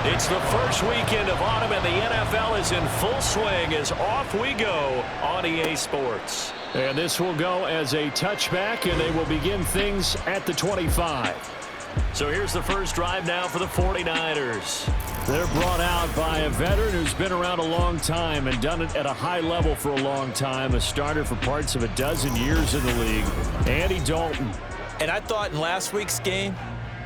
It's the first weekend of autumn, and the NFL is in full swing as off we go on EA Sports. And this will go as a touchback, and they will begin things at the 25. So here's the first drive now for the 49ers. They're brought out by a veteran who's been around a long time and done it at a high level for a long time, a starter for parts of a dozen years in the league, Andy Dalton. And I thought in last week's game,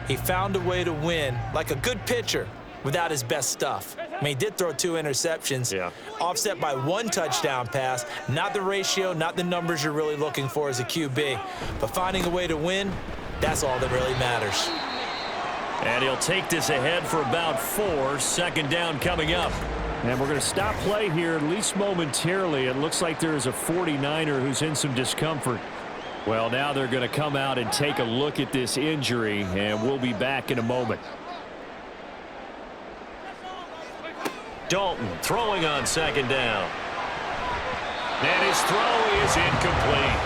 he found a way to win like a good pitcher without his best stuff. I mean, he did throw 2 interceptions, offset by 1 touchdown pass. Not the ratio, not the numbers you're really looking for as a QB. But finding a way to win, that's all that really matters. And he'll take this ahead for about 4. Second down coming up. And we're going to stop play here, at least momentarily. It looks like there is a 49er who's in some discomfort. Well, now they're going to come out and take a look at this injury, and we'll be back in a moment. Dalton throwing on second down. And his throw is incomplete.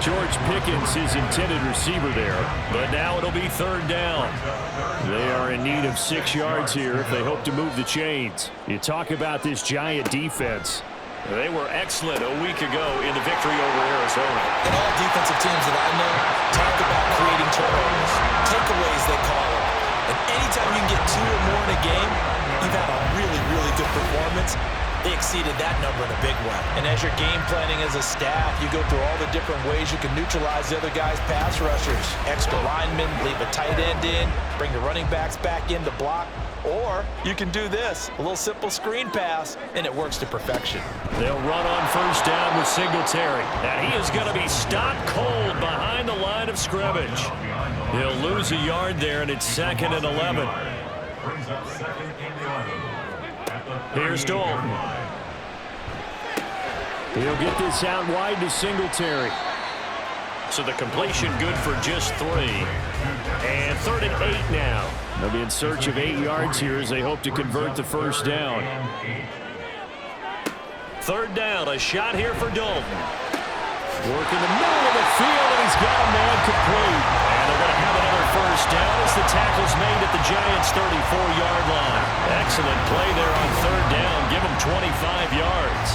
George Pickens, his intended receiver there, but now it'll be third down. They are in need of 6 yards here if they hope to move the chains. You talk about this Giant defense. They were excellent a week ago in the victory over Arizona. And all defensive teams that I know talk about creating turnovers, takeaways they call them. And anytime you can get 2 or more in a game, you've had a really, really good performance. They exceeded that number in a big way. And as you're game planning as a staff, you go through all the different ways you can neutralize the other guy's pass rushers. Extra linemen, leave a tight end in, bring the running backs back in to block. Or you can do this, a little simple screen pass, and it works to perfection. They'll run on first down with Singletary. And he is going to be stopped cold behind the line of scrimmage. He'll lose a yard there, and it's 2nd and 11. Here's Dalton. He'll get this out wide to Singletary. So the completion good for just 3. And 3rd and 8 now. They'll be in search of 8 yards here as they hope to convert the first down. 3rd down, a shot here for Dalton. Work in the middle of the field, and he's got a man complete. And they're going to have another first down as the tackle's made at the Giants' 34-yard line. Excellent play there on 3rd down. Give him 25 yards.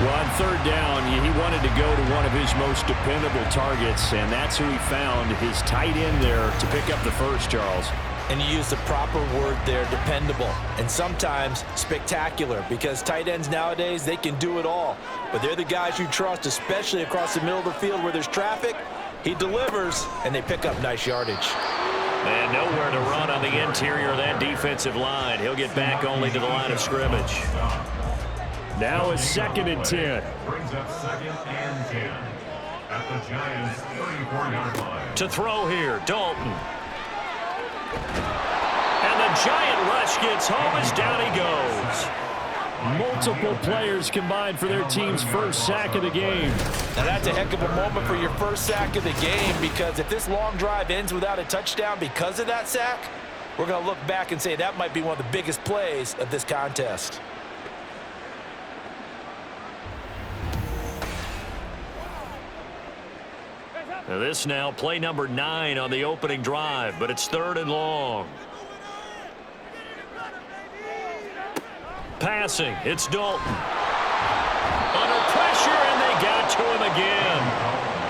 Well, on 3rd down, he wanted to go to one of his most dependable targets, and that's who he found, his tight end there, to pick up the first, Charles. And you use the proper word there, dependable, and sometimes spectacular, because tight ends nowadays, they can do it all. But they're the guys you trust, especially across the middle of the field where there's traffic. He delivers, and they pick up nice yardage. And nowhere to run on the interior of that defensive line. He'll get back only to the line of scrimmage. Now it's 2nd and 10. Brings up 2nd and 10 at the Giants' 34-yard line. To throw here, Dalton. And the Giant rush gets home as down he goes. Multiple players combined for their team's first sack of the game. Now that's a heck of a moment for your first sack of the game, because if this long drive ends without a touchdown because of that sack, we're going to look back and say that might be one of the biggest plays of this contest. Now this now play number 9 on the opening drive, but it's 3rd and long. Passing, it's Dalton. Under pressure, and they got to him again.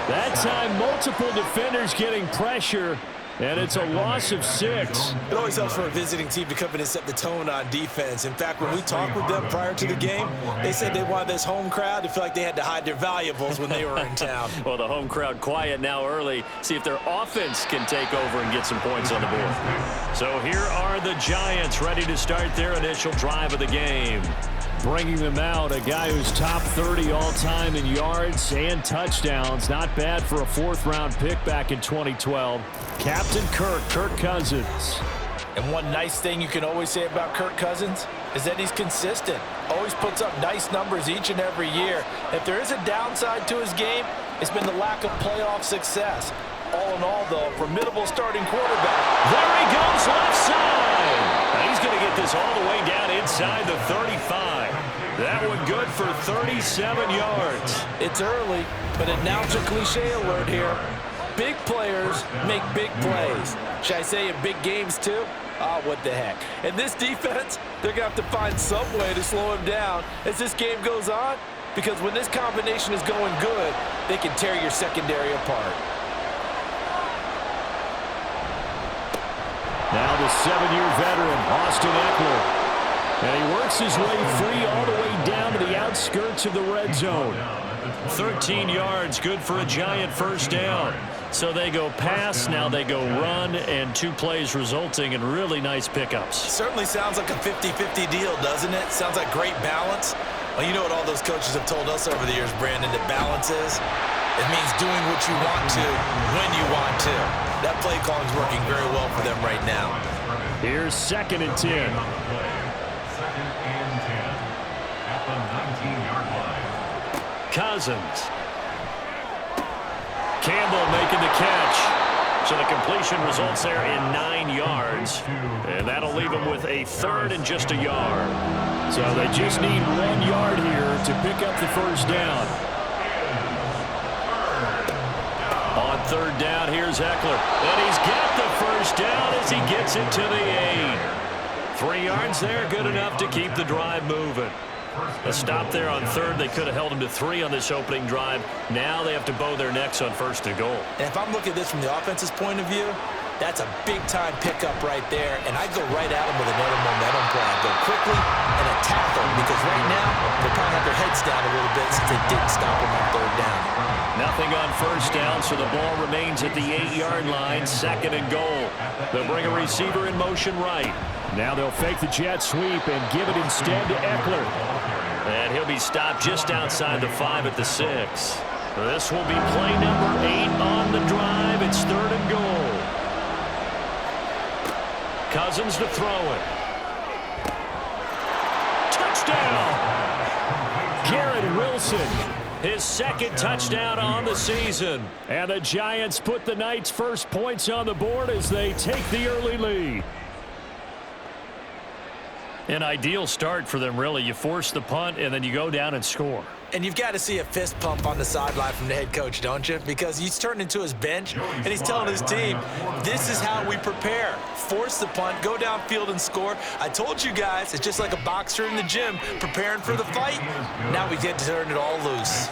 That time, multiple defenders getting pressure, and it's a loss of 6. It always helps for a visiting team to come in and set the tone on defense. In fact, when we talked with them prior to the game, they said they wanted this home crowd to feel like they had to hide their valuables when they were in town. Well, the home crowd quiet now early. See if their offense can take over and get some points on the board. So here are the Giants ready to start their initial drive of the game. Bringing them out, a guy who's top 30 all-time in yards and touchdowns. Not bad for a 4th-round pick back in 2012. Captain Kirk Cousins. And one nice thing you can always say about Kirk Cousins is that he's consistent. Always puts up nice numbers each and every year. If there is a downside to his game, it's been the lack of playoff success. All in all, though, formidable starting quarterback. There he goes, left side. Now he's going to get this all the way down inside the 35. That one good for 37 yards. It's early, but announcer cliche alert here. Big players make big plays. Should I say in big games too? Oh, what the heck. And this defense, they're going to have to find some way to slow him down as this game goes on, because when this combination is going good, they can tear your secondary apart. Now the 7-year veteran, Austin Eckler. And he works his way free all the way down to the outskirts of the red zone. 13 yards, good for a Giant first down. So they go pass, now they go run, and 2 plays resulting in really nice pickups. Certainly sounds like a 50-50 deal, doesn't it? Sounds like great balance. Well, you know what all those coaches have told us over the years, Brandon, that balance is? It means doing what you want to when you want to. That play calling is working very well for them right now. Here's 2nd and 10. 2nd and 10 at the 19-yard line. Cousins. Campbell making the catch. So the completion results there in 9 yards. And that'll leave him with a 3rd and just a yard. So they just need 1 yard here to pick up the first down. On 3rd down, here's Eckler. And he's got the first down as he gets it to the 8. 3 yards there, good enough to keep the drive moving. A stop there on 3rd. They could have held him to 3 on this opening drive. Now they have to bow their necks on 1st and goal. And if I'm looking at this from the offense's point of view, that's a big-time pickup right there. And I go right at him with another momentum play. I go quickly and attack them, because right now they probably have their heads down a little bit since they didn't stop him on 3rd down. Nothing on 1st down, so the ball remains at the 8-yard line. 2nd and goal. They'll bring a receiver in motion right. Now they'll fake the jet sweep and give it instead to Eckler. And he'll be stopped just outside the 5 at the 6. This will be play number 8 on the drive. It's 3rd and goal. Cousins to throw it. Touchdown! Garrett Wilson. His 2nd touchdown on the season. And the Giants put the Knights' first points on the board as they take the early lead. An ideal start for them, really. You force the punt, and then you go down and score. And you've got to see a fist pump on the sideline from the head coach, don't you? Because he's turned into his bench, and he's telling his team, this is how we prepare. Force the punt, go downfield and score. I told you guys, it's just like a boxer in the gym preparing for the fight. Now we get to turn it all loose.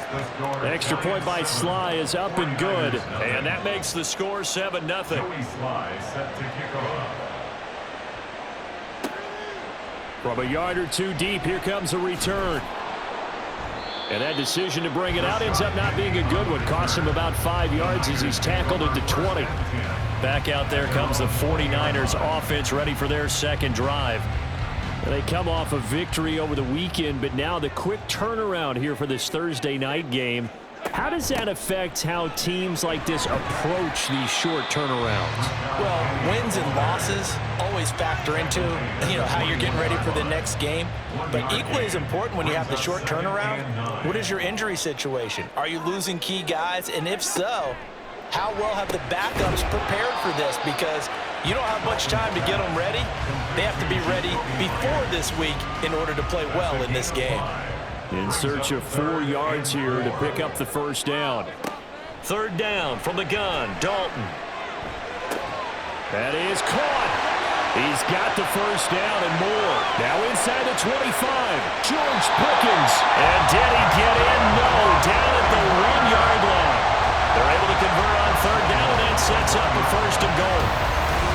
Extra point by Sly is up and good. And that makes the score 7-0. Sly set to kick off. From a yard or 2 deep, here comes a return. And that decision to bring it out ends up not being a good one. Costs him about 5 yards as he's tackled into 20. Back out there comes the 49ers offense, ready for their 2nd drive. They come off a victory over the weekend, but now the quick turnaround here for this Thursday night game. How does that affect how teams like this approach these short turnarounds? Well, wins and losses always factor into, how you're getting ready for the next game. But equally as important when you have the short turnaround, what is your injury situation? Are you losing key guys? And if so, how well have the backups prepared for this? Because you don't have much time to get them ready. They have to be ready before this week in order to play well in this game. In search of 4 yards here to pick up the first down. 3rd down from the gun, Dalton. That is caught. He's got the first down and more. Now inside the 25, George Pickens. And did he get in? No, down at the 1-yard line. They're able to convert on 3rd down, and that sets up a 1st and goal.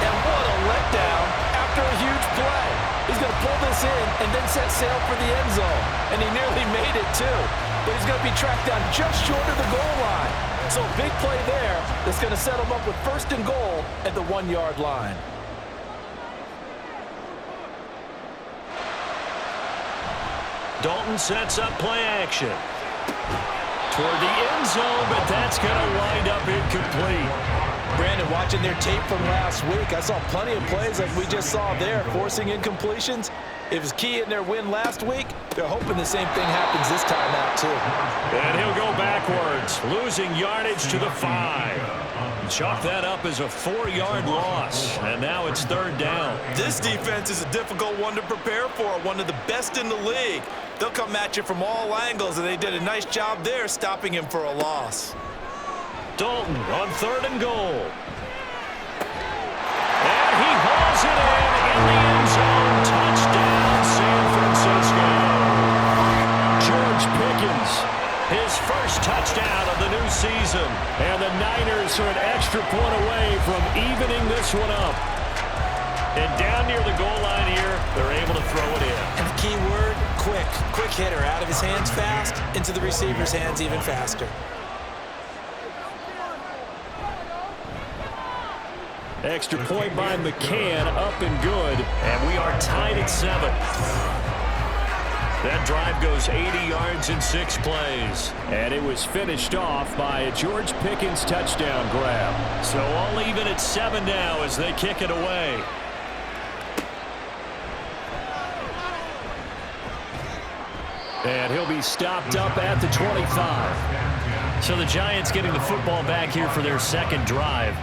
And what a letdown after a huge play. He's going to pull this in and then set sail for the end zone. And he nearly made it, too. But he's going to be tracked down just short of the goal line. So a big play there that's going to set him up with 1st and goal at the 1-yard line. Dalton sets up play action. Toward the end zone, but that's going to wind up incomplete. Brandon, watching their tape from last week, I saw plenty of plays like we just saw there, forcing incompletions. It was key in their win last week. They're hoping the same thing happens this time out, too. And he'll go backwards, losing yardage to the 5. Chalk that up as a 4-yard loss, and now it's 3rd down. This defense is a difficult one to prepare for, one of the best in the league. They'll come at you from all angles, and they did a nice job there stopping him for a loss. Dalton on 3rd and goal. And he hauls it in the end zone. Touchdown, San Francisco. George Pickens, his first touchdown of the new season. And the Niners are an extra point away from evening this one up. And down near the goal line here, they're able to throw it in. And the key word, quick. Quick hitter, out of his hands fast, into the receiver's hands even faster. Extra point by McCann, up and good. And we are tied at 7. That drive goes 80 yards in 6 plays. And it was finished off by a George Pickens touchdown grab. So all even at 7 now as they kick it away. And he'll be stopped up at the 25. So the Giants getting the football back here for their second drive.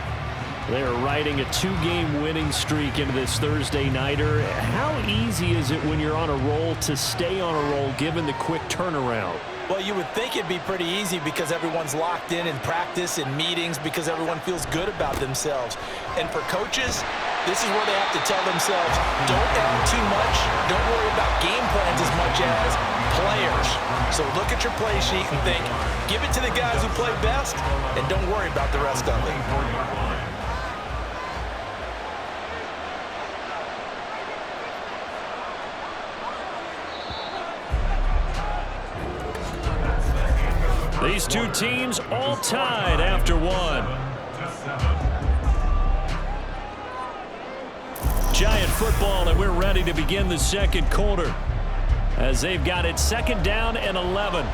They are riding a 2-game winning streak into this Thursday nighter. How easy is it when you're on a roll to stay on a roll given the quick turnaround? Well, you would think it'd be pretty easy because everyone's locked in practice and meetings because everyone feels good about themselves. And for coaches, this is where they have to tell themselves, don't add too much, don't worry about game plans as much as players. So look at your play sheet and think, give it to the guys who play best and don't worry about the rest of it. These two teams all tied after 1. Giant football, and we're ready to begin the second quarter as they've got it 2nd down and 11.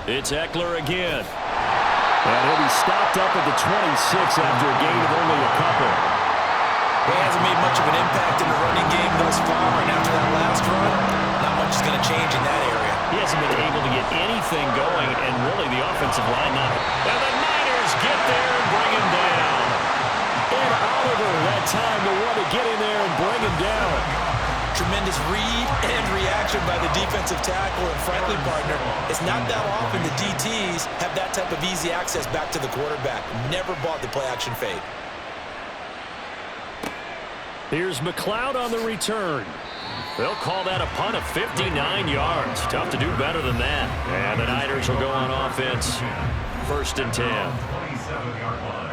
It's Eckler again. And he'll be stopped up at the 26 after a gain of only a couple. He hasn't made much of an impact in the running game thus far, and after that last run, not much is going to change in that area. He hasn't been able to get anything going, and really the offensive line not. And the Niners get there and bring him down. And Oliver had time to want to get in there and bring him down. Tremendous read and reaction by the defensive tackle, and frankly, partner, it's not that often the DTs have that type of easy access back to the quarterback. Never bought the play-action fade. Here's McLeod on the return. They'll call that a punt of 59 yards. Tough to do better than that. And the Niners will go on offense. 1st and 10. 27-yard line.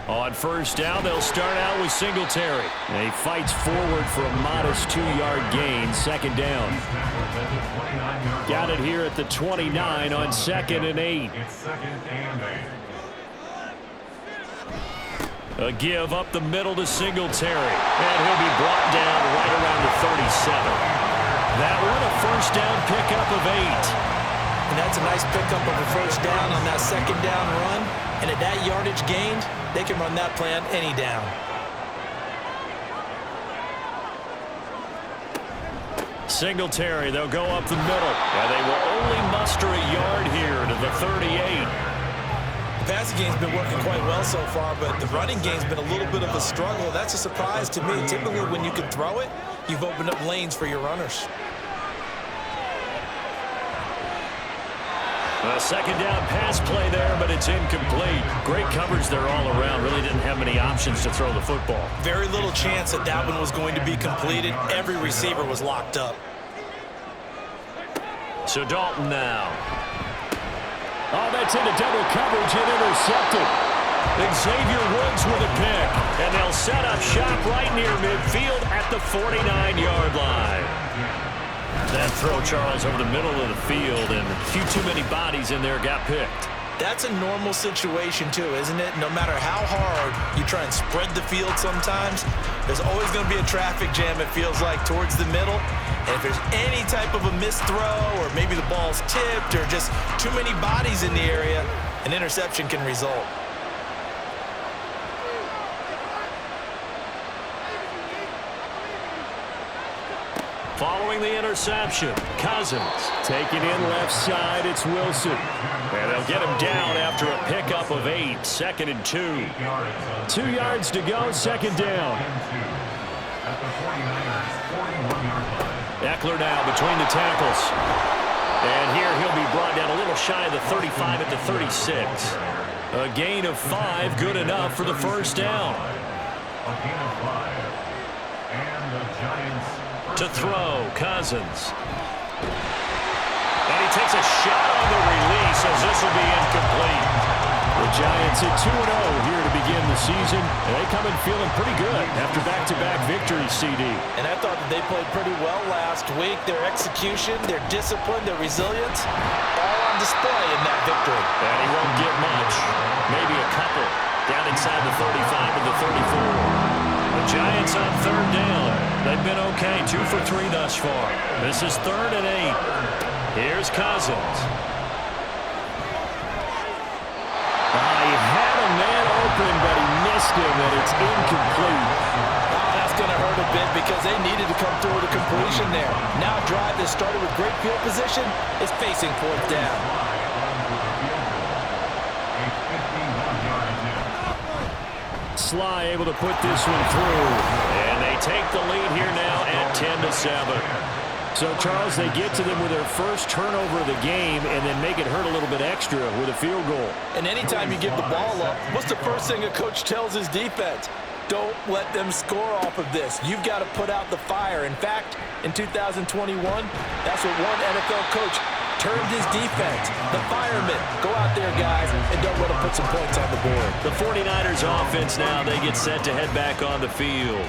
On 1st down, they'll start out with Singletary. And he fights forward for a modest 2-yard gain. 2nd down. Got it here at the 29 on 2nd and 8. It's 2nd and 8. A give up the middle to Singletary. And he'll be brought down right around the 37. That one a 1st down pickup of 8. And that's a nice pickup of a 1st down on that 2nd down run. And at that yardage gained, they can run that plan any down. Singletary, they'll go up the middle. And they will only muster a yard here to the 38. The passing game's been working quite well so far, but the running game's been a little bit of a struggle. That's a surprise to me. Typically, when you can throw it, you've opened up lanes for your runners. A 2nd down pass play there, but it's incomplete. Great coverage there all around. Really didn't have many options to throw the football. Very little chance that that one was going to be completed. Every receiver was locked up. So Dalton now. Oh, that's into double coverage and intercepted. Xavier Woods with a pick. And they'll set up shop right near midfield at the 49-yard line. That throw, Charles, over the middle of the field, and a few too many bodies in there got picked. That's a normal situation, too, isn't it? No matter how hard you try and spread the field sometimes, there's always going to be a traffic jam, it feels like, towards the middle. And if there's any type of a missed throw, or maybe the ball's tipped, or just too many bodies in the area, an interception can result. Following Throwing the interception. Cousins. Taking in left side, it's Wilson. And they'll get him down after a pickup of 8. 2nd and 2. 2 yards to go, 2nd down. Eckler now between the tackles. And here he'll be brought down a little shy of the 35 at the 36. A gain of 5, good enough for the first down. To throw, Cousins. And he takes a shot on the release as this will be incomplete. The Giants at 2-0 here to begin the season. They come in feeling pretty good after back-to-back victories, CD. And I thought that they played pretty well last week. Their execution, their discipline, their resilience, all on display in that victory. And he won't get much. Maybe a couple. Down inside the 35 and the 34. The Giants on 3rd down. They've been okay. 2 for 3 thus far. This is 3rd and 8. Here's Cousins. He had a man open, but he missed him, and it's incomplete. That's going to hurt a bit because they needed to come through with a completion there. Now a drive that started with great field position is facing 4th down. Sly able to put this one through. And they take the lead here now at 10-7. So, Charles, they get to them with their first turnover of the game and then make it hurt a little bit extra with a field goal. And anytime you give the ball up, what's the first thing a coach tells his defense? Don't let them score off of this. You've got to put out the fire. In fact, in 2021, that's what one NFL coach termed his defense. The firemen. Go out there, guys, and don't let them put some points on the board. The 49ers offense now, they get set to head back on the field.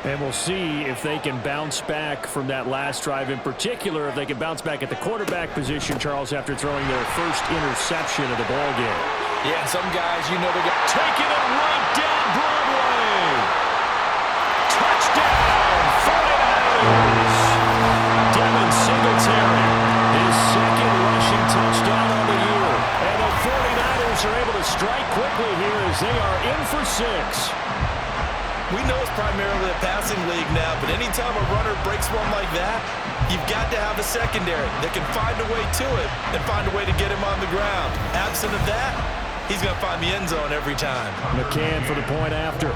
And we'll see if they can bounce back from that last drive, in particular, if they can bounce back at the quarterback position, Charles, after throwing their first interception of the ball game. Yeah, and some guys, you know, they're going to taking it right down Broadway. Touchdown, 49ers. Devin Singletary, his 2nd rushing touchdown on the year. And the 49ers are able to strike quickly here as they are in for 6. We know it's primarily a passing league now, but anytime a runner breaks one like that, you've got to have a secondary that can find a way to it and find a way to get him on the ground. Absent of that, he's going to find the end zone every time. McCann for the point after.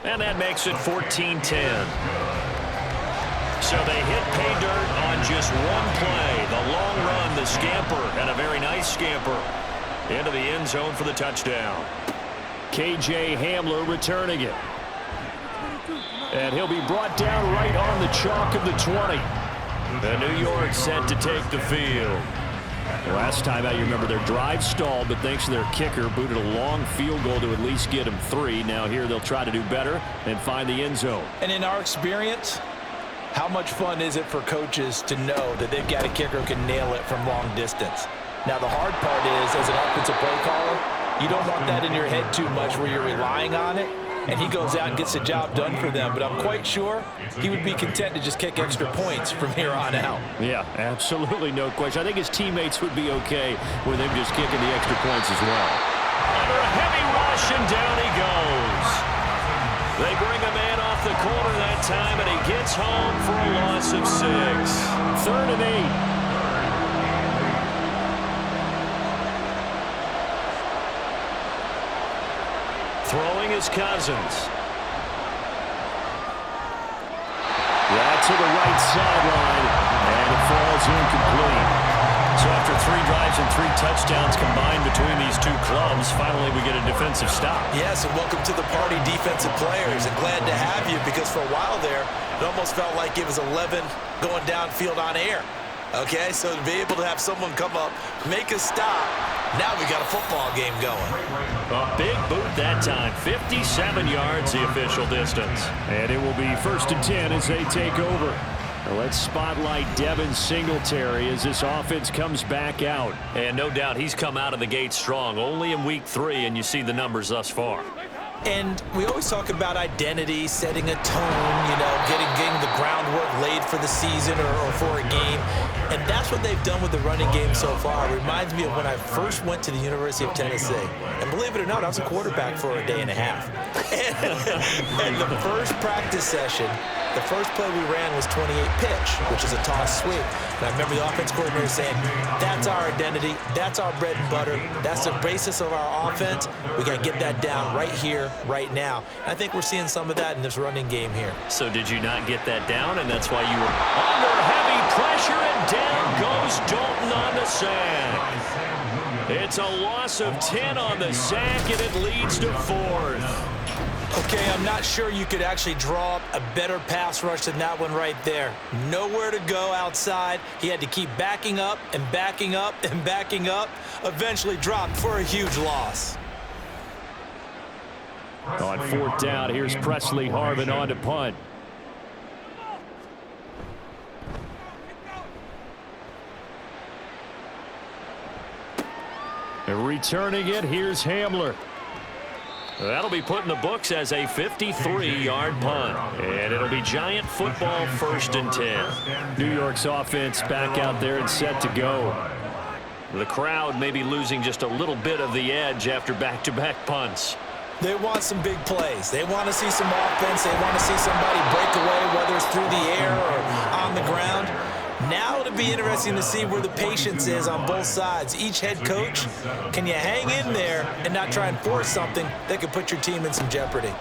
And that makes it 14-10. So they hit pay dirt on just one play. The long run, the scamper, and a very nice scamper into the end zone for the touchdown. KJ Hamler returning it. And he'll be brought down right on the chalk of the 20. The New York set to take the field. Last time out, you remember their drive stalled, but thanks to their kicker, booted a long field goal to at least get them 3. Now here they'll try to do better and find the end zone. And in our experience, how much fun is it for coaches to know that they've got a kicker who can nail it from long distance? Now, the hard part is, as an offensive play caller, you don't want that in your head too much where you're relying on it, and he goes out and gets the job done for them. But I'm quite sure he would be content to just kick extra points from here on out. Yeah, absolutely no question. I think his teammates would be okay with him just kicking the extra points as well. Under a heavy rush, and down he goes. They bring a man off the corner that time, and he gets home for a loss of 6. 3rd and 8. Throwing is Cousins. That's to the right sideline, and it falls incomplete. So after 3 drives and 3 touchdowns combined between these two clubs, finally we get a defensive stop. Yes, and welcome to the party, defensive players, and glad to have you because for a while there, it almost felt like it was 11 going downfield on air. Okay, so to be able to have someone come up, make a stop, now we got a football game going. A big boot that time, 57 yards the official distance. And it will be 1st and 10 as they take over. Now let's spotlight Devin Singletary as this offense comes back out. And no doubt he's come out of the gate strong, only in week 3, and you see the numbers thus far. And we always talk about identity, setting a tone, you know, getting the groundwork laid for the season or for a game. And that's what they've done with the running game so far. It reminds me of when I first went to the University of Tennessee. And believe it or not, I was a quarterback for a day and a half. And the first practice session, the first play we ran was 28 pitch, which is a toss sweep. And I remember the offense coordinator saying, that's our identity, that's our bread and butter, that's the basis of our offense. We got to get that down right here, right now. And I think we're seeing some of that in this running game here. So did you not get that down, and that's why you were under heavy pressure, and down goes Dalton on the sack. It's a loss of 10 on the sack, and it leads to 4th. Okay, I'm not sure you could actually draw up a better pass rush than that one right there. Nowhere to go outside. He had to keep backing up and backing up and backing up. Eventually dropped for a huge loss. On 4th down, here's Presley Harvin on to punt. And returning it, here's Hamler. That'll be put in the books as a 53-yard punt. And it'll be Giant football, 1st and 10. New York's offense back out there and set to go. The crowd may be losing just a little bit of the edge after back-to-back punts. They want some big plays. They want to see some offense. They want to see somebody break away, whether it's through the air or on the ground. Now it'll be interesting to see where the patience is on both sides. Each head coach, can you hang in there and not try and force something that could put your team in some jeopardy?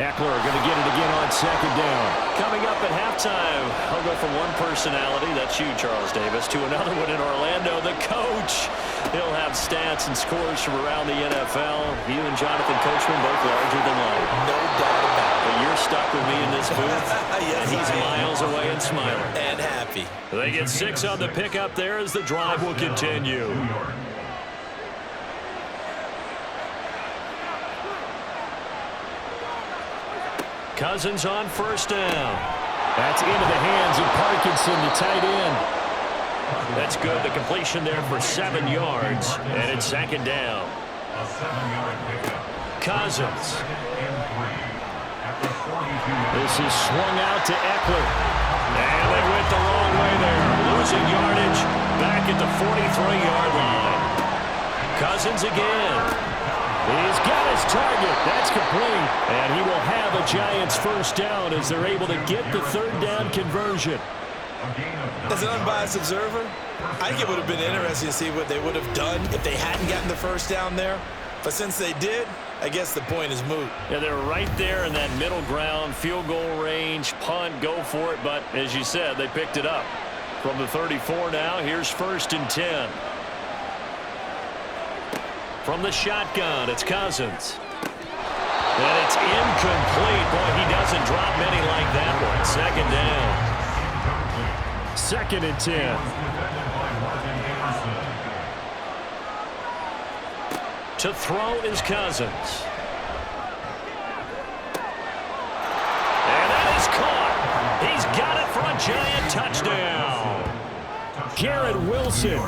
Eckler going to get it again on 2nd down. Coming up at halftime, I'll go from one personality, that's you, Charles Davis, to another one in Orlando, the coach. He'll have stats and scores from around the NFL. You and Jonathan Coachman both larger than life. No doubt about it. But you're stuck with me in this booth, Yes, and he's miles away and smiling. And happy. They get 6 on the pickup there as the drive will continue. Cousins on 1st down. That's into the hands of Parkinson, the tight end. That's good. The completion there for 7 yards, and it's 2nd down. A 7-yard pickup. Cousins. This is swung out to Eckler. And they went the wrong way there. Losing yardage back at the 43-yard line. Cousins again. He's got his target. That's complete. And he will have a Giants 1st down as they're able to get the 3rd down conversion. As an unbiased observer, I think it would have been interesting to see what they would have done if they hadn't gotten the 1st down there. But since they did, I guess the point is moot. Yeah, they're right there in that middle ground, field goal range, punt, go for it. But as you said, they picked it up. From the 34 now, here's 1st and 10. From the shotgun, it's Cousins. And it's incomplete. Boy, he doesn't drop many like that one. 2nd down. 2nd and 10. To throw is Cousins. And that is caught. He's got it for a Giant touchdown. Garrett Wilson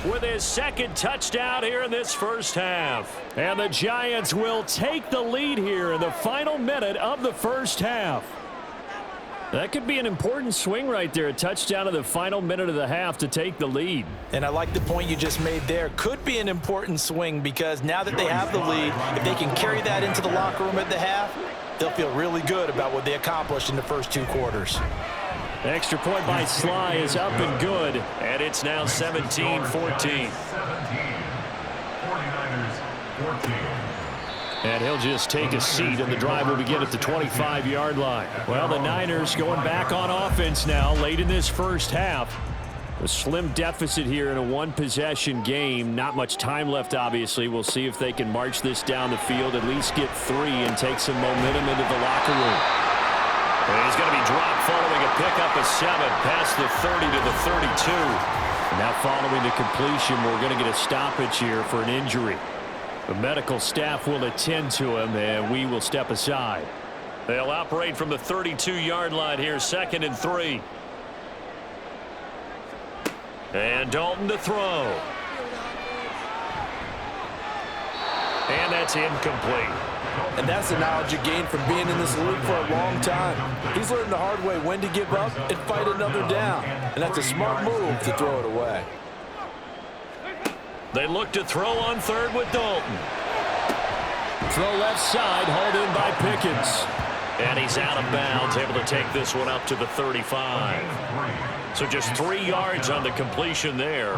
with his 2nd touchdown here in this 1st half. And the Giants will take the lead here in the final minute of the 1st half. That could be an important swing right there. A touchdown in the final minute of the half to take the lead. And I like the point you just made there. Could be an important swing because now that they have the lead, if they can carry that into the locker room at the half, they'll feel really good about what they accomplished in the first 2 quarters. Extra point by Sly is up and good. And it's now 17-14. 49ers 14. And he'll just take a seat, and the drive will begin at the 25-yard line. Well, the Niners going back on offense now late in this 1st half. A slim deficit here in a 1-possession game. Not much time left, obviously. We'll see if they can march this down the field, at least get 3 and take some momentum into the locker room. And he's going to be dropped following a pickup of 7 past the 30 to the 32. Now following the completion, we're going to get a stoppage here for an injury. The medical staff will attend to him, and we will step aside. They'll operate from the 32-yard line here, 2nd and 3. And Dalton to throw. And that's incomplete. And that's the knowledge you gain from being in this league for a long time. He's learned the hard way when to give up and fight another down. And that's a smart move to throw it away. They look to throw on third with Dalton. Throw left side, hauled in by Pickens. And he's out of bounds, able to take this one up to the 35. So just 3 yards on the completion there.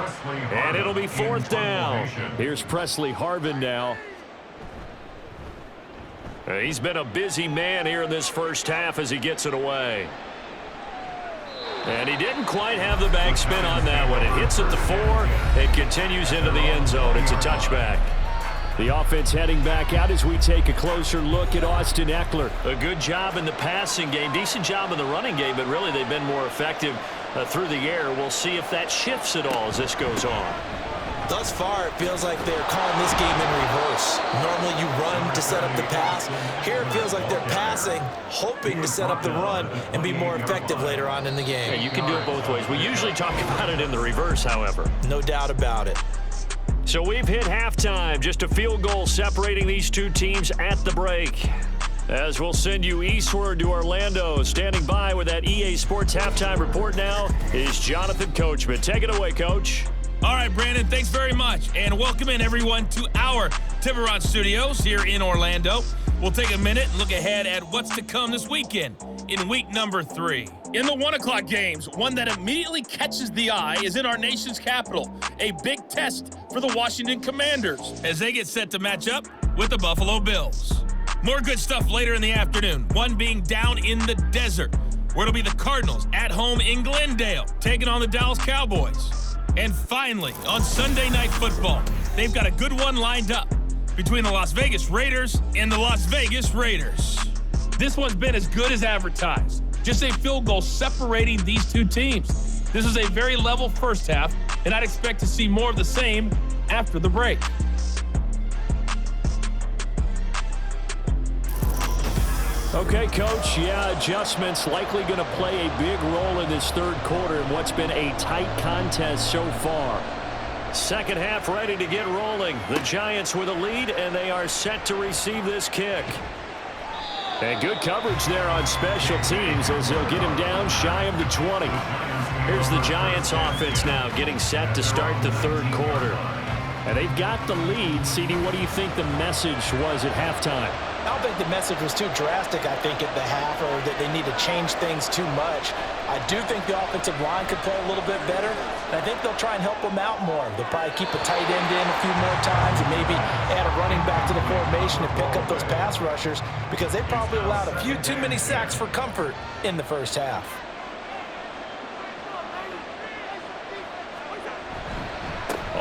And it'll be 4th down. Here's Presley Harvin now. He's been a busy man here in this first half as he gets it away. And he didn't quite have the back spin on that one. It hits at the 4. It continues into the end zone. It's a touchback. The offense heading back out as we take a closer look at Austin Ekeler. A good job in the passing game, decent job in the running game, but really they've been more effective through the air. We'll see if that shifts at all as this goes on. Thus far, it feels like they're calling this game in reverse. Normally you run to set up the pass. Here it feels like they're passing, hoping to set up the run and be more effective later on in the game. Yeah, you can do it both ways. We usually talk about it in the reverse, however. No doubt about it. So we've hit halftime. Just a field goal separating these two teams at the break. As we'll send you eastward to Orlando. Standing by with that EA Sports halftime report now is Jonathan Coachman. Take it away, Coach. All right, Brandon, thanks very much. And welcome in, everyone, to our Tiburon Studios here in Orlando. We'll take a minute and look ahead at what's to come this weekend in week number 3. In the 1 o'clock games, one that immediately catches the eye is in our nation's capital, a big test for the Washington Commanders as they get set to match up with the Buffalo Bills. More good stuff later in the afternoon, one being down in the desert, where it'll be the Cardinals at home in Glendale, taking on the Dallas Cowboys. And finally, on Sunday Night Football, they've got a good one lined up between the Las Vegas Raiders and the Las Vegas Raiders. This one's been as good as advertised. Just a field goal separating these two teams. This is a very level first half, and I'd expect to see more of the same after the break. Okay, Coach, adjustments likely going to play a big role in this third quarter in what's been a tight contest so far. Second half ready to get rolling. The Giants with a lead, and they are set to receive this kick. And good coverage there on special teams as they'll get him down shy of the 20. Here's the Giants offense now getting set to start the third quarter. And they've got the lead. CD, what do you think the message was at halftime? I don't think the message was too drastic, I think, at the half, or that they need to change things too much. I do think the offensive line could play a little bit better, and I think they'll try and help them out more. They'll probably keep a tight end in a few more times and maybe add a running back to the formation and pick up those pass rushers because they probably allowed a few too many sacks for comfort in the first half.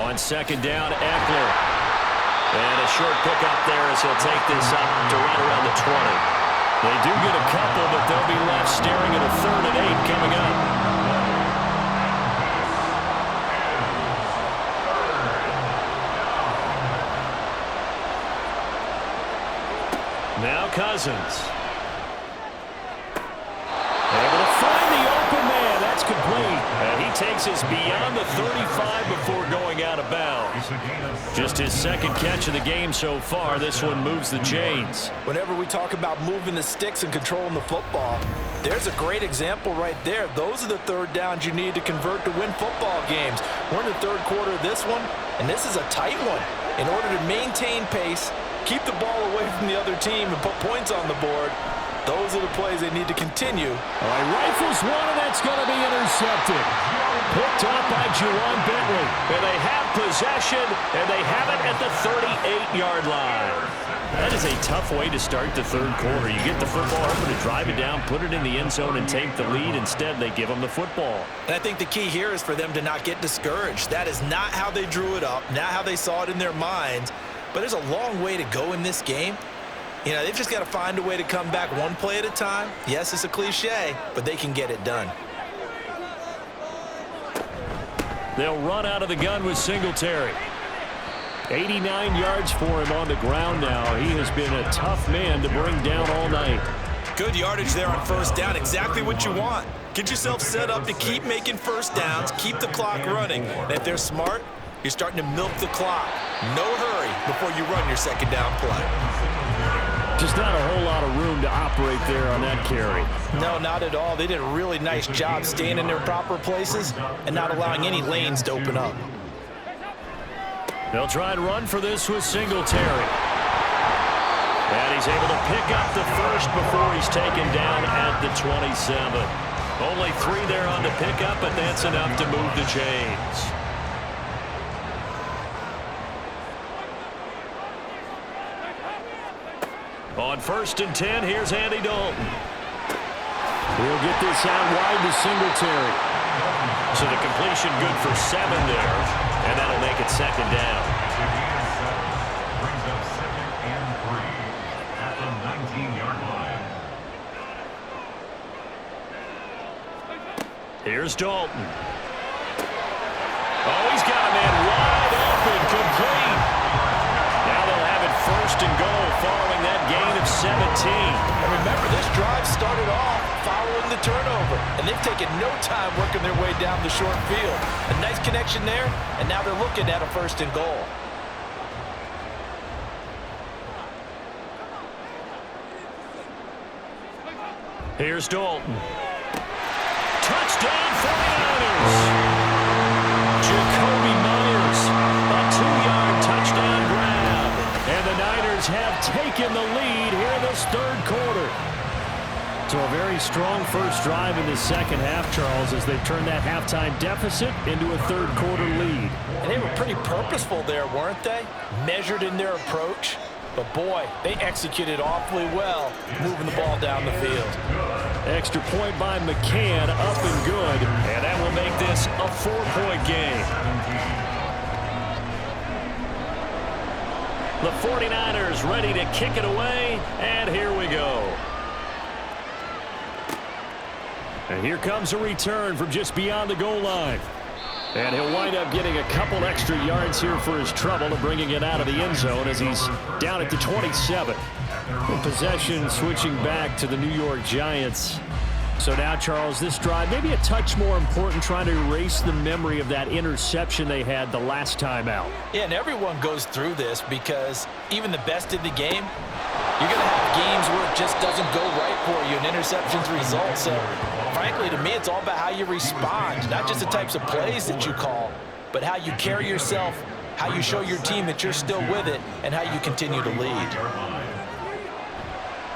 On second down, Ekeler. And a short pickup there as he'll take this up to right around the 20. They do get a couple, but they'll be left staring at a 3rd and 8 coming up. Now Cousins. Able to find the open man. That's complete. And he takes us beyond the 35 before going out of bounds. Just his second catch of the game so far. This one moves the chains. Whenever we talk about moving the sticks and controlling the football, there's a great example right there. Those are the third downs you need to convert to win football games. We're in the third quarter of this one, and this is a tight one. In order to maintain pace, keep the ball away from the other team, and put points on the board, those are the plays they need to continue. All right, rifles one, and that's going to be intercepted. Picked up by Juwan Bentley. And they have possession, and they have it at the 38-yard line. That is a tough way to start the third quarter. You get the football over to drive it down, put it in the end zone, and take the lead. Instead, they give them the football. And I think the key here is for them to not get discouraged. That is not how they drew it up, not how they saw it in their minds. But there's a long way to go in this game. You know, they've just got to find a way to come back one play at a time. Yes, it's a cliche, but they can get it done. They'll run out of the gun with Singletary. 89 yards for him on the ground now. He has been a tough man to bring down all night. Good yardage there on first down. Exactly what you want. Get yourself set up to keep making first downs, keep the clock running. And if they're smart, you're starting to milk the clock. No hurry before you run your second down play. Just not a whole lot of room to operate there on that carry. No, not at all. They did a really nice job staying in their proper places and not allowing any lanes to open up. They'll try and run for this with Singletary. And he's able to pick up the first before he's taken down at the 27. Only 3 there on the pickup, but that's enough to move the chains. On 1st and 10, here's Andy Dalton. He'll get this out wide to Singletary. So the completion good for 7 there, and that'll make it 2nd down. Brings up 2nd and 3 at the 19-yard line. Here's Dalton. Oh, he's got a man wide open, complete. Now they'll have it 1st and goal following that gain of 17. And remember, this drive started off following the turnover, and they've taken no time working their way down the short field. A nice connection there, and now they're looking at a 1st and goal. Here's Dalton. Touchdown 49ers! Jacoby Myers, a 2-yard touchdown grab. And the Niners have taken the lead here in this 3rd quarter. So a very strong first drive in the 2nd half, Charles, as they've turned that halftime deficit into a 3rd quarter lead. And they were pretty purposeful there, weren't they? Measured in their approach. But boy, they executed awfully well, moving the ball down the field. Extra point by McCann, up and good. And that will make this a 4-point game. The 49ers ready to kick it away, and here we go. And here comes a return from just beyond the goal line. And he'll wind up getting a couple extra yards here for his trouble and bringing it out of the end zone as he's down at the 27. In possession switching back to the New York Giants. So now, Charles, this drive maybe a touch more important, trying to erase the memory of that interception they had the last time out. Yeah, and everyone goes through this because even the best in the game, you're going to have games where it just doesn't go right for you, and interceptions result. So, frankly, to me, it's all about how you respond, not just the types of plays that you call, but how you carry yourself, how you show your team that you're still with it, and how you continue to lead.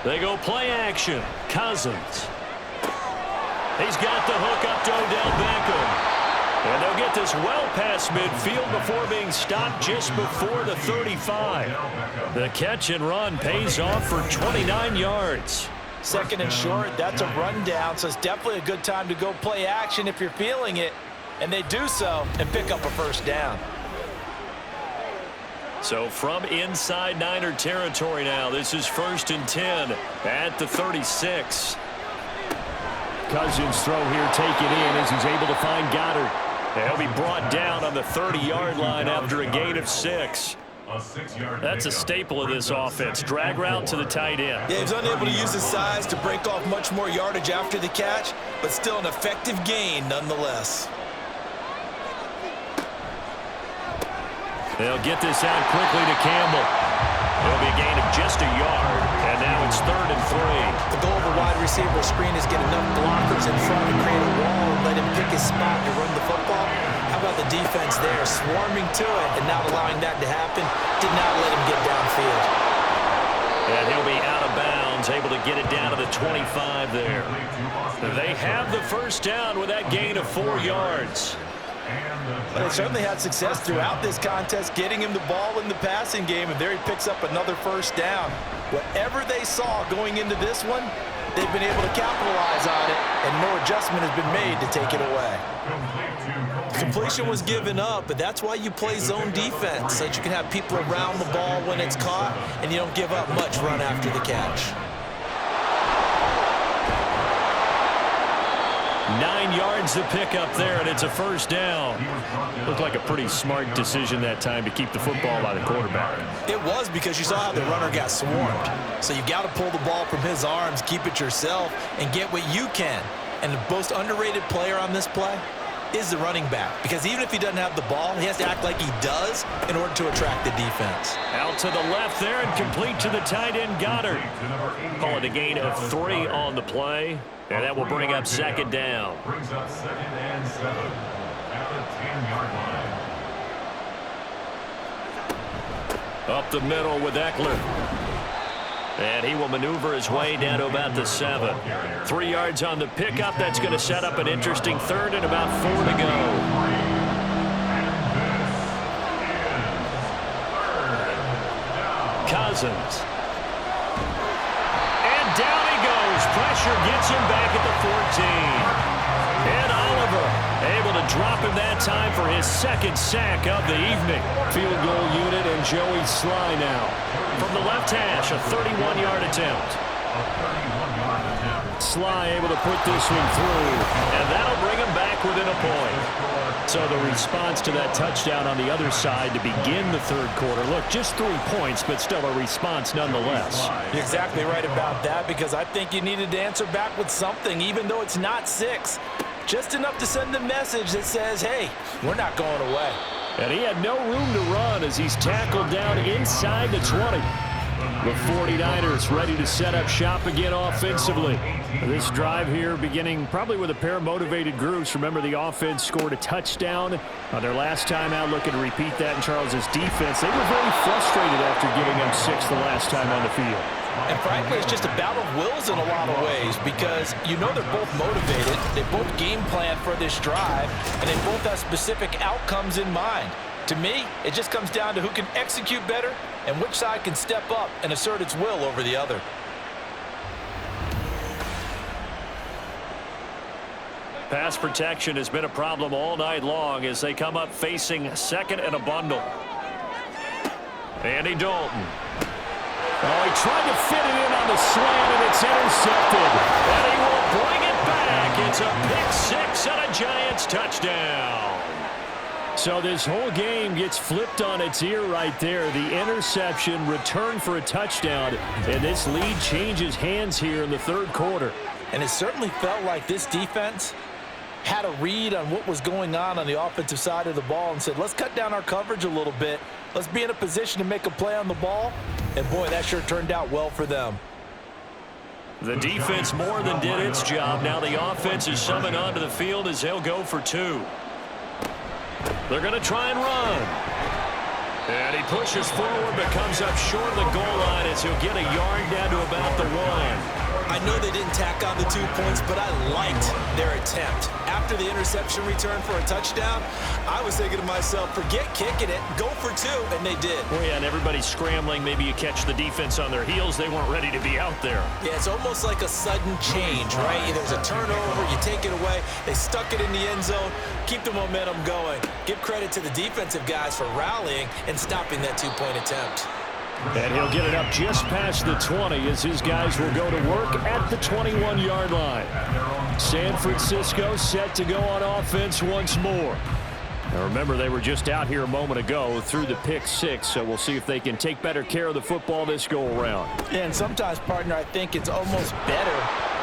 They go play action. Cousins. He's got the hook up to Odell Beckham. And they'll get this well past midfield before being stopped just before the 35. The catch and run pays off for 29 yards. 2nd and short, that's a rundown, so it's definitely a good time to go play action if you're feeling it. And they do so and pick up a 1st down. So from inside Niner territory now, this is 1st and 10 at the 36. Cousins throw here taken in as he's able to find Goddard. He'll be brought down on the 30-yard line after a gain of 6. That's a staple of this offense. Drag route to the tight end. Yeah, he's unable to use his size to break off much more yardage after the catch, but still an effective gain nonetheless. They'll get this out quickly to Campbell. It'll be a gain of just a yard, and now it's 3rd and 3. The goal of a wide receiver screen is get enough blockers in front and create a wall and let him pick his spot to run the football. How about the defense there, swarming to it and not allowing that to happen? Did not let him get downfield. And he'll be out of bounds, able to get it down to the 25 there. They have the 1st down with that gain of 4 yards. But they certainly had success throughout this contest, getting him the ball in the passing game, and there he picks up another 1st down. Whatever they saw going into this one, they've been able to capitalize on it, and no adjustment has been made to take it away. The completion was given up, but that's why you play zone defense, so that you can have people around the ball when it's caught, and you don't give up much run after the catch. 9 yards to pick up there, and it's a 1st down. Looked like a pretty smart decision that time to keep the football by the quarterback. It was, because you saw how the runner got swarmed. So you got to pull the ball from his arms, keep it yourself, and get what you can. And the most underrated player on this play, is the running back, because even if he doesn't have the ball, he has to act like he does in order to attract the defense. Out to the left there and complete to the tight end Goddard. Call it a gain of 3 on the play, and that will bring up second down. Brings up 2nd and 7 at the 10-yard line. Up the middle with Eckler. And he will maneuver his way down to about the 7. 3 yards on the pickup. That's going to set up an interesting third and about 4 to go. Cousins. And down he goes. Pressure gets him back at the 14. And Oliver able to drop him that time for his 2nd sack of the evening. Field goal unit and Joey Sly now. From the left hash, a 31-yard attempt. Sly able to put this one through, and that'll bring him back within a point. So the response to that touchdown on the other side to begin the third quarter. Look, just 3 points, but still a response nonetheless. You're exactly right about that, because I think you needed to answer back with something, even though it's not 6. Just enough to send a message that says, hey, we're not going away. And he had no room to run as he's tackled down inside the 20. The 49ers ready to set up shop again offensively. This drive here beginning probably with a pair of motivated groups. Remember, the offense scored a touchdown on their last time out. Looking to repeat that in Charles's defense. They were very frustrated after giving up 6 the last time on the field. And frankly, it's just a battle of wills in a lot of ways, because you know they're both motivated, they both game plan for this drive, and they both have specific outcomes in mind. To me, it just comes down to who can execute better and which side can step up and assert its will over the other. Pass protection has been a problem all night long as they come up facing 2nd and a bundle. Andy Dalton. Oh, he tried to fit it in on the slant, and it's intercepted. And he will bring it back. It's a pick 6 and a Giants touchdown. So this whole game gets flipped on its ear right there. The interception, return for a touchdown, and this lead changes hands here in the third quarter. And it certainly felt like this defense had a read on what was going on the offensive side of the ball and said, let's cut down our coverage a little bit. Let's be in a position to make a play on the ball. And, boy, that sure turned out well for them. The defense more than did its job. Now the offense is summoned onto the field as they'll go for 2. They're going to try and run. And he pushes forward but comes up short of the goal line as he'll get a yard down to about the 1. I know they didn't tack on the 2 points, but I liked their attempt. After the interception return for a touchdown, I was thinking to myself, forget kicking it, go for 2, and they did. Well, yeah, and everybody's scrambling. Maybe you catch the defense on their heels. They weren't ready to be out there. Yeah, it's almost like a sudden change, right? There's a turnover, you take it away, they stuck it in the end zone, keep the momentum going. Give credit to the defensive guys for rallying and stopping that 2-point attempt. And he'll get it up just past the 20 as his guys will go to work at the 21-yard line. San Francisco set to go on offense once more. Now remember, they were just out here a moment ago through the pick 6, so we'll see if they can take better care of the football this go-around. Yeah, and sometimes, partner, I think it's almost better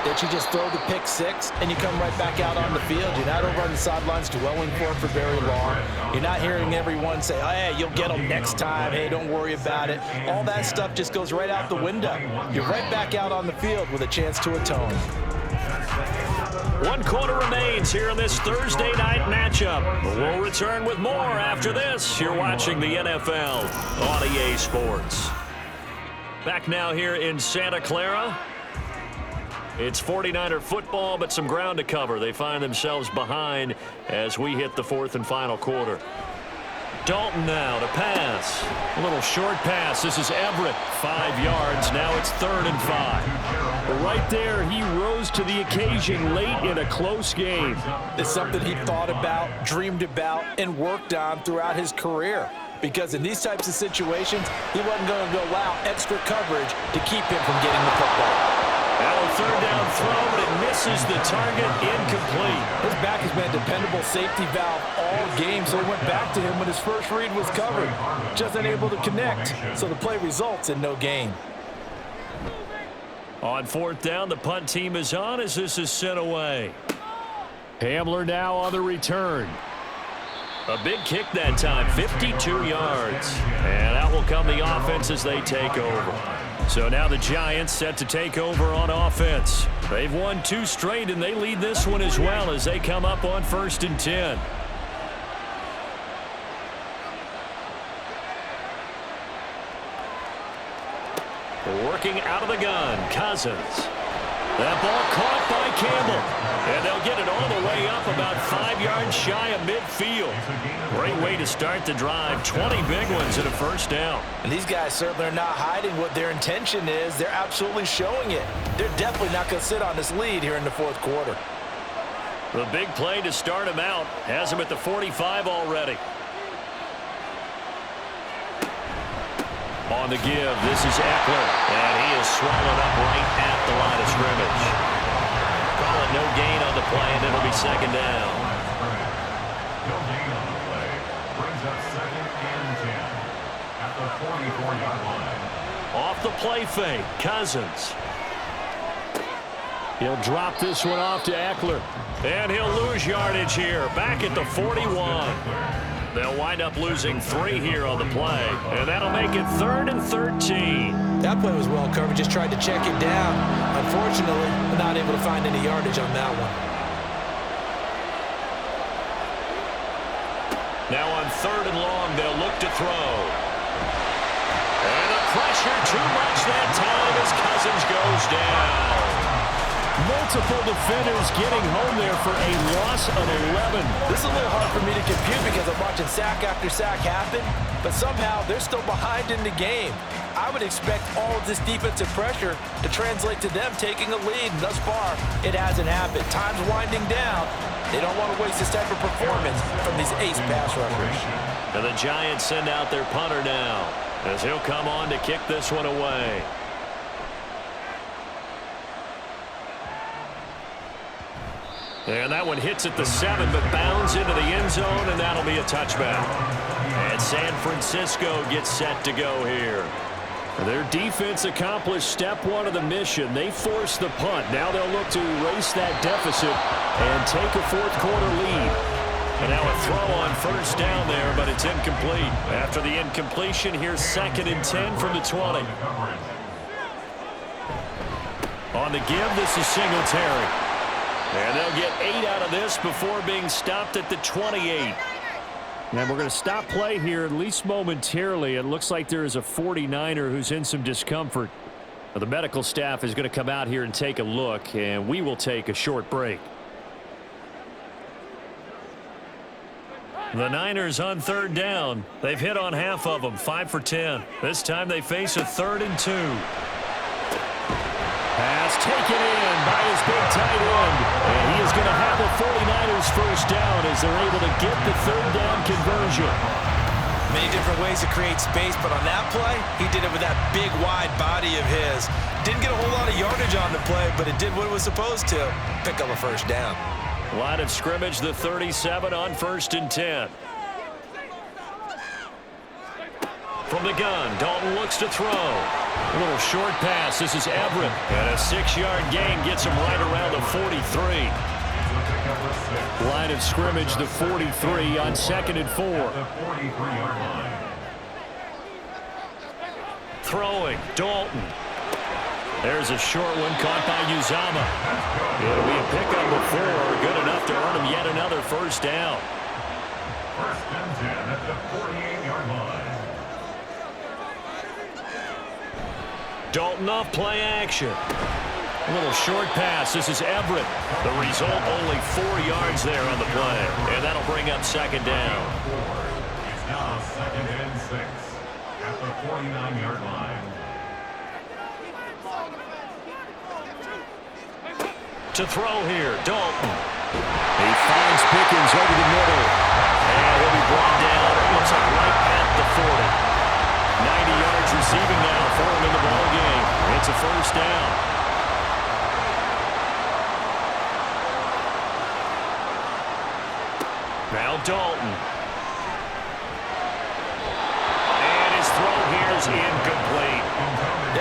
that you just throw the pick 6 and you come right back out on the field. You're not over on the sidelines dwelling for it for very long. You're not hearing everyone say, oh, hey, you'll get them next time. Hey, don't worry about it. All that stuff just goes right out the window. You're right back out on the field with a chance to atone. 1 quarter remains here in this Thursday night matchup. We'll return with more after this. You're watching the NFL on EA Sports. Back now here in Santa Clara. It's 49er football, but some ground to cover. They find themselves behind as we hit the 4th and final quarter. Dalton now to pass. A little short pass. This is Everett. 5 yards. Now it's 3rd and 5. Right there, he rose to the occasion late in a close game. It's something he thought about, dreamed about, and worked on throughout his career. Because in these types of situations, he wasn't going to allow extra coverage to keep him from getting the football. Now a 3rd down throw, but it misses the target, incomplete. His back has been a dependable safety valve all game, so he went back to him when his first read was covered. Just unable to connect, so the play results in no gain. On 4th down, the punt team is on as this is sent away. Hamler now on the return. A big kick that time, 52 yards. And out will come the offense as they take over. So now the Giants set to take over on offense. They've won 2 straight, and they lead this one as well as they come up on 1st and 10. Working out of the gun, Cousins. That ball caught by Campbell. And they'll get it all the way up about 5 yards shy of midfield. Great way to start the drive. 20 big ones and a first down. And these guys certainly are not hiding what their intention is. They're absolutely showing it. They're definitely not going to sit on this lead here in the 4th quarter. The big play to start him out has him at the 45 already. On the give, this is Eckler, and he is swallowed up right at the line of scrimmage. Call it no gain on the play, and it'll be 2nd down. No gain on the play. Brings up 2nd and 10 at the 44-yard line. Off the play fake, Cousins. He'll drop this one off to Eckler. And he'll lose yardage here, back at the 41. They'll wind up losing 3 here on the play, and that'll make it 3rd and 13. That play was well covered. Just tried to check it down. Unfortunately, not able to find any yardage on that one. Now on 3rd and long, they'll look to throw. And the pressure too much that time as Cousins goes down. Multiple defenders getting home there for a loss of 11. This is a little hard for me to compute because I'm watching sack after sack happen, but somehow they're still behind in the game. I would expect all of this defensive pressure to translate to them taking a lead, and thus far, it hasn't happened. Time's winding down. They don't want to waste this type of performance from these ace pass rushers. And the Giants send out their punter now as he'll come on to kick this one away. And that one hits at the 7, but bounds into the end zone, and that'll be a touchback. And San Francisco gets set to go here. Their defense accomplished step 1 of the mission. They forced the punt. Now they'll look to erase that deficit and take a 4th quarter lead. And now a throw on 1st down there, but it's incomplete. After the incompletion, here's 2nd and 10 from the 20. On the give, this is Singletary. And they'll get 8 out of this before being stopped at the 28. And we're going to stop play here, at least momentarily. It looks like there is a 49er who's in some discomfort. The medical staff is going to come out here and take a look, and we will take a short break. The Niners on 3rd down. They've hit on half of them, 5 for 10. This time they face a 3rd and 2. Pass taken in by his big tight end. And he is going to have the 49ers 1st down as they're able to get the 3rd down conversion. Many different ways to create space, but on that play, he did it with that big, wide body of his. Didn't get a whole lot of yardage on the play, but it did what it was supposed to. Pick up a 1st down. Line of scrimmage, the 37 on 1st and 10. From the gun, Dalton looks to throw. A little short pass. This is Everett. And a 6-yard gain gets him right around the 43. Line of scrimmage, the 43 on 2nd and 4. Throwing, Dalton. There's a short one caught by Uzama. It'll be a pickup before, good enough to earn him yet another 1st down. 1st and 10 at the 48-yard line. Dalton off play action. A little short pass. This is Everett. The result, only 4 yards there on the play. And that'll bring up 2nd down. It's now 2nd and 6 at the 49-yard line. To throw here, Dalton. He finds Pickens over the middle. And he'll be brought down. It looks like right at the 40. 90 yards receiving now for him in the ball game. It's a 1st down. Now Dalton. And his throw here is incomplete.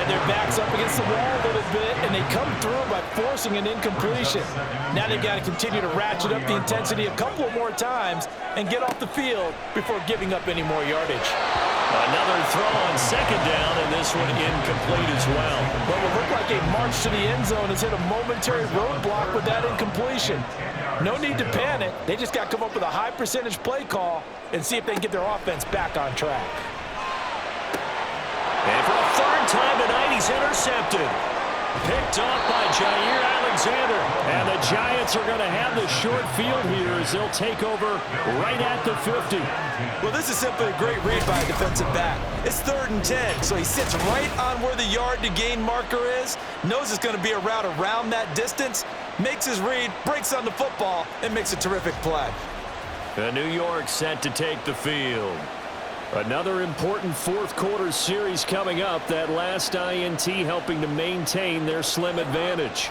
They're backs up against the wall a little bit, and they come through by forcing an incompletion. Now they've got to continue to ratchet up the intensity a couple of more times and get off the field before giving up any more yardage. Another throw on second down, and this one incomplete as well. Well, it looked like a march to the end zone has hit a momentary roadblock with that incompletion. No need to panic. They just got to come up with a high percentage play call and see if they can get their offense back on track. And for a third time tonight, he's intercepted. Picked off by Jair Alexander. And the Giants are going to have the short field here as they'll take over right at the 50. Well, this is simply a great read by a defensive back. It's 3rd and 10, so he sits right on where the yard to gain marker is, knows it's going to be a route around that distance, makes his read, breaks on the football, and makes a terrific play. New York set to take the field. Another important fourth quarter series coming up. That last INT helping to maintain their slim advantage.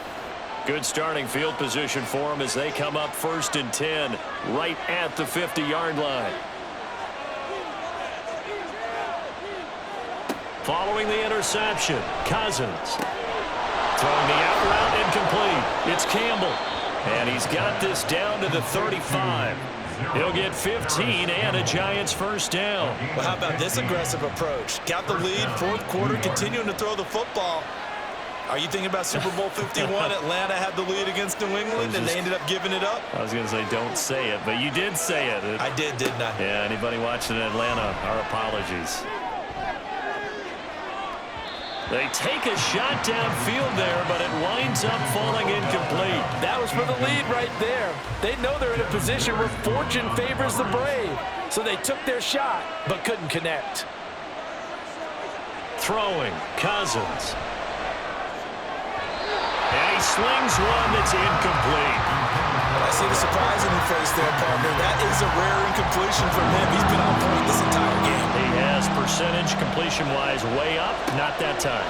Good starting field position for them as they come up 1st and 10 right at the 50-yard line. Following the interception, Cousins. Throwing the out route incomplete. It's Campbell. And he's got this down to the 35. He'll get 15 and a Giants first down. Well, how about this aggressive approach? Got the lead, 4th quarter, continuing to throw the football. Are you thinking about Super Bowl 51? Atlanta had the lead against New England, and they ended up giving it up? I was going to say don't say it, but you did say it. I did, didn't I? Yeah, anybody watching Atlanta, our apologies. They take a shot downfield there, but it winds up falling incomplete. That was for the lead right there. They know they're in a position where fortune favors the brave. So they took their shot, but couldn't connect. Throwing, Cousins. And he slings one that's incomplete. I see the surprise in your face there, partner. That is a rare incompletion from him. He's been on point this entire game. He has percentage completion-wise way up. Not that time.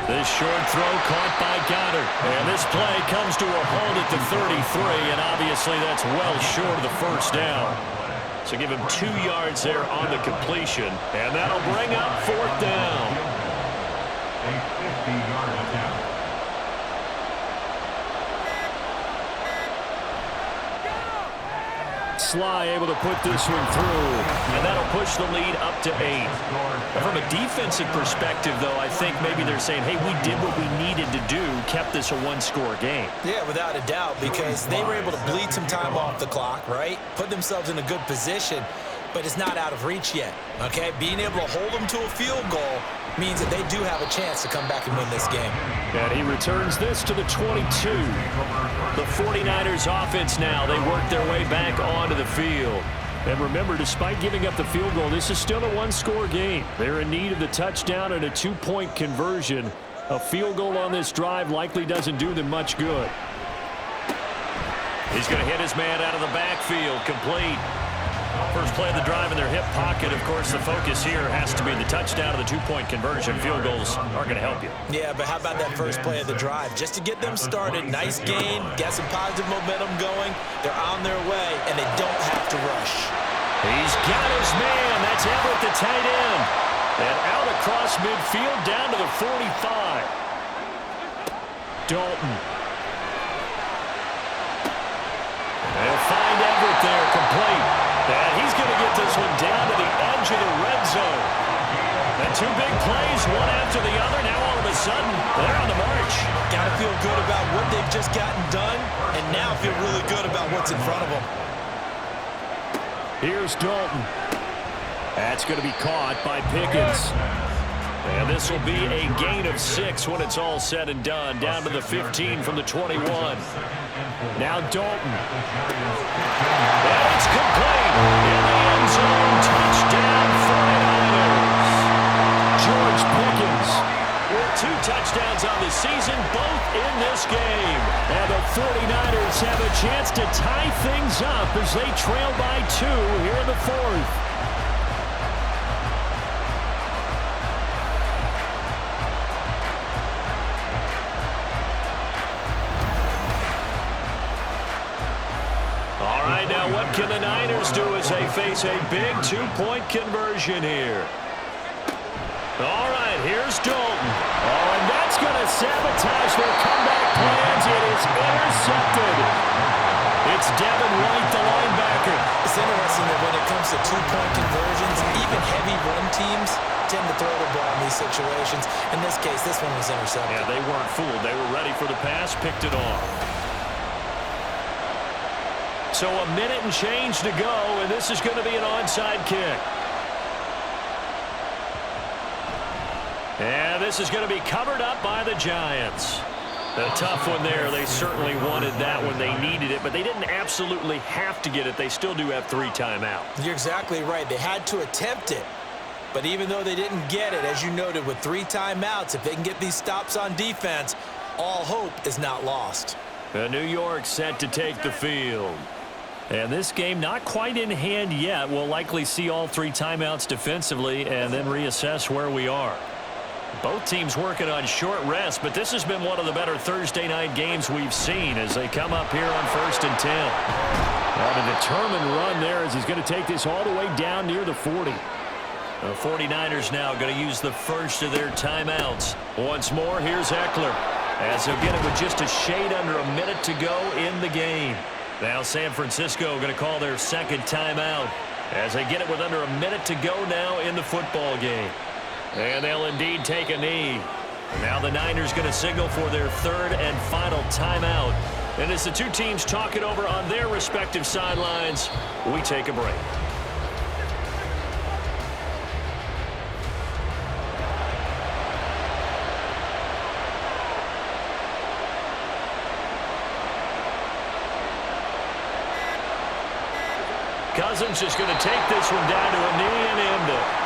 This short throw caught by Goddard. And this play comes to a halt at the 33, and obviously that's well short of the first down. So give him 2 yards there on the completion, and that'll bring up 4th down. A 50-yard attempt. Sly able to put this one through, and that'll push the lead up to 8. From a defensive perspective, though, I think maybe they're saying, hey, we did what we needed to do, kept this a 1-score game. Yeah, without a doubt, because they were able to bleed some time off the clock, right? Put themselves in a good position, but it's not out of reach yet, okay? Being able to hold them to a field goal means that they do have a chance to come back and win this game. And he returns this to the 22. The 49ers offense now, they work their way back onto the field. And remember, despite giving up the field goal, this is still a 1-score game. They're in need of the touchdown and a 2-point conversion. A field goal on this drive likely doesn't do them much good. He's going to hit his man out of the backfield, complete. First play of the drive in their hip pocket. Of course, the focus here has to be the touchdown of the 2-point conversion. Field goals aren't going to help you. Yeah, but how about that first play of the drive? Just to get them started, nice gain, got some positive momentum going. They're on their way, and they don't have to rush. He's got his man. That's Everett, the tight end. And out across midfield down to the 45. Dalton. They'll find Everett there, complete. And he's going to get this one down to the edge of the red zone. And 2 big plays, one after the other. Now all of a sudden, they're on the march. Got to feel good about what they've just gotten done, and now feel really good about what's in front of them. Here's Dalton. That's going to be caught by Pickens. And this will be a gain of 6 when it's all said and done. Down to the 15 from the 21. Now Dalton. And it's complete. In the end zone, touchdown 49ers. George Pickens with 2 touchdowns on the season, both in this game. And the 49ers have a chance to tie things up as they trail by 2 here in the 4th. Now what can the Niners do as they face a big 2-point conversion here? All right, here's Dalton. Oh, and that's going to sabotage their comeback plans. It is intercepted. It's Devin White, the linebacker. It's interesting that when it comes to two-point conversions, even heavy run teams tend to throw the ball in these situations. In this case, this one was intercepted. Yeah, they weren't fooled. They were ready for the pass, picked it off. So a minute and change to go, and this is going to be an onside kick. And this is going to be covered up by the Giants. A tough one there. They certainly wanted that when they needed it, but they didn't absolutely have to get it. They still do have 3 timeouts. You're exactly right. They had to attempt it. But even though they didn't get it, as you noted, with 3 timeouts, if they can get these stops on defense, all hope is not lost. New York set to take the field. And this game not quite in hand yet. We'll likely see all 3 timeouts defensively and then reassess where we are. Both teams working on short rest, but this has been one of the better Thursday night games we've seen as they come up here on 1st and 10. On a determined run there as he's going to take this all the way down near the 40. The 49ers now going to use the first of their timeouts. Once more, here's Eckler, as he'll get it with just a shade under a minute to go in the game. Now San Francisco going to call their second timeout as they get it with under a minute to go now in the football game. And they'll indeed take a knee. Now the Niners going to signal for their 3rd and final timeout. And as the two teams talk it over on their respective sidelines, we take a break. Cousins is going to take this one down to a knee and end it.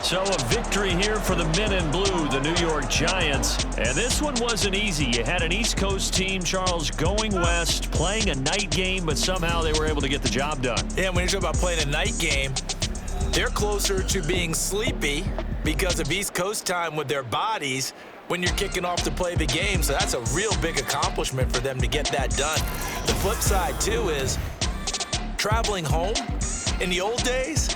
So a victory here for the men in blue, the New York Giants. And this one wasn't easy. You had an East Coast team, Charles, going west, playing a night game, but somehow they were able to get the job done. Yeah, when you talk about playing a night game, they're closer to being sleepy because of East Coast time with their bodies when you're kicking off to play the game. So that's a real big accomplishment for them to get that done. The flip side, too, is traveling home in the old days,